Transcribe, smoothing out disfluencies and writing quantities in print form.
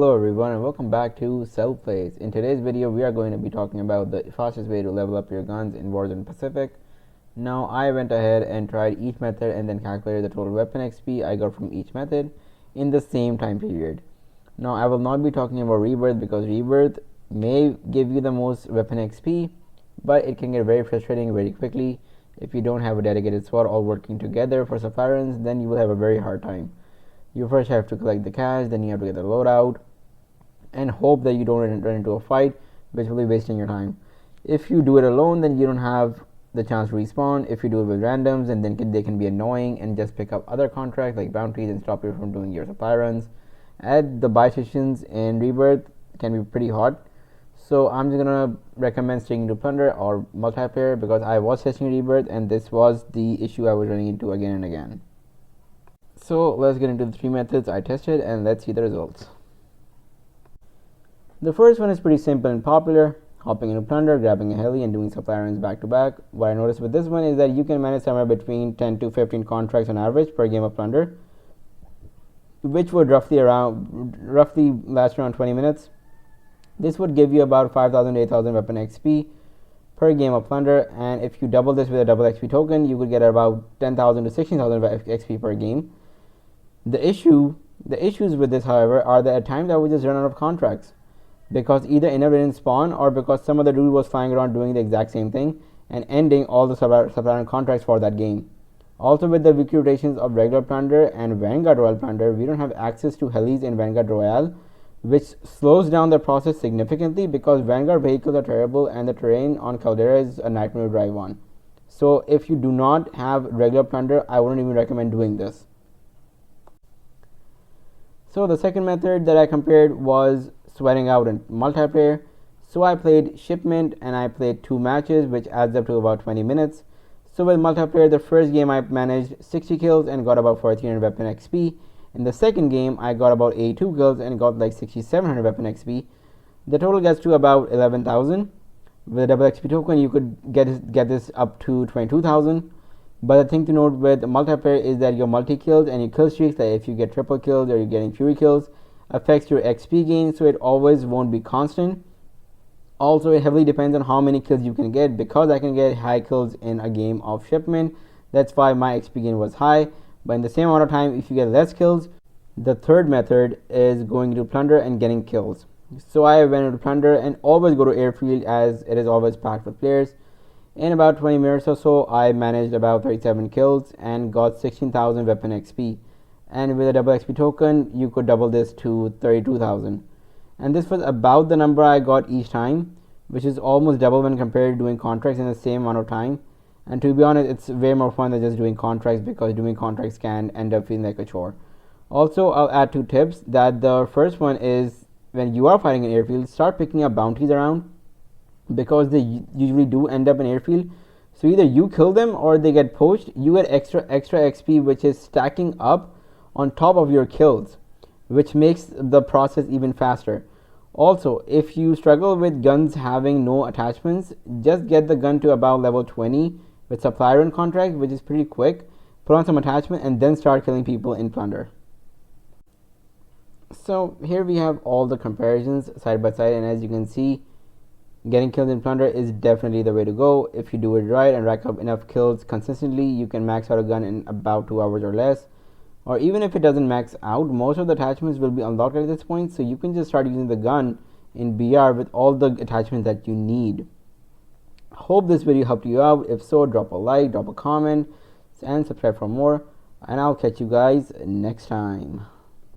Hello everyone and welcome back to Self Plays. In today's video we are going to be talking about the fastest way to level up your guns in Warzone Pacific. Now I went ahead and tried each method and then calculated the total weapon XP I got from each method in the same time period. Now I will not be talking about Rebirth because Rebirth may give you the most weapon XP, but it can get very frustrating very quickly. If you don't have a dedicated squad all working together for supply runs, then you will have a very hard time. You first have to collect the cash, then you have to get the loadout, and hope that you don't run into a fight, which will be wasting your time. If you do it alone, then you don't have the chance to respawn. If you do it with randoms, and then they can be annoying and just pick up other contracts like bounties and stop you from doing your supply runs. The buy stations in Rebirth can be pretty hot, so I'm just gonna recommend sticking to Plunder or multiplayer because I was testing Rebirth and this was the issue I was running into again and again. So let's get into the three methods I tested and let's see the results. The first one is pretty simple and popular: hopping into Plunder, grabbing a heli and doing supply runs back to back. What I noticed with this one is that you can manage somewhere between 10 to 15 contracts on average per game of Plunder, which would roughly last around 20 minutes. This would give you about 5,000 to 8,000 weapon XP per game of Plunder, and if you double this with a double XP token, you could get about 10,000 to 16,000 XP per game. The issues with this, however, are that at times I would just run out of contracts because either enough didn't spawn or because some other dude was flying around doing the exact same thing and ending all the supply contracts for that game. Also, with the weekly rotations of regular Plunder and Vanguard Royal Plunder, we don't have access to helis in Vanguard Royale, which slows down the process significantly because Vanguard vehicles are terrible and the terrain on Caldera is a nightmare to drive on. So if you do not have regular Plunder, I wouldn't even recommend doing this. So the second method that I compared was sweating out in multiplayer. So I played Shipment and I played 2 matches, which adds up to about 20 minutes. So with multiplayer, the first game I managed 60 kills and got about 1400 weapon XP. In the second game, I got about 82 kills and got like 6700 weapon XP. The total gets to about 11,000. With a double XP token, you could get this up to 22,000. But the thing to note with multiplayer is that your multi-kills and your kill streaks, like if you get triple kills or you're getting fury kills, affects your XP gain, so it always won't be constant. Also, it heavily depends on how many kills you can get. Because I can get high kills in a game of Shipment, that's why my XP gain was high. But in the same amount of time, if you get less kills, the third method is going to Plunder and getting kills. So I went into Plunder and always go to Airfield as it is always packed with players. In about 20 minutes or so, I managed about 37 kills and got 16,000 weapon XP. And with a double XP token, you could double this to 32,000. And this was about the number I got each time, which is almost double when compared to doing contracts in the same amount of time. And to be honest, it's way more fun than just doing contracts because doing contracts can end up feeling like a chore. Also, I'll add 2 tips. That the first one is when you are fighting in Airfield, start picking up bounties around because they usually do end up in Airfield. So either you kill them or they get poached. You get extra XP, which is stacking up on top of your kills, which makes the process even faster. Also, if you struggle with guns having no attachments, just get the gun to about level 20 with supply run contract, which is pretty quick. Put on some attachment and then start killing people in Plunder. So here we have all the comparisons side by side, and as you can see, getting killed in Plunder is definitely the way to go. If you do it right and rack up enough kills consistently, you can max out a gun in about 2 hours or less. Or even if it doesn't max out, most of the attachments will be unlocked at this point, so you can just start using the gun in BR with all the attachments that you need. Hope this video helped you out. If so, drop a like, drop a comment, and subscribe for more. And I'll catch you guys next time.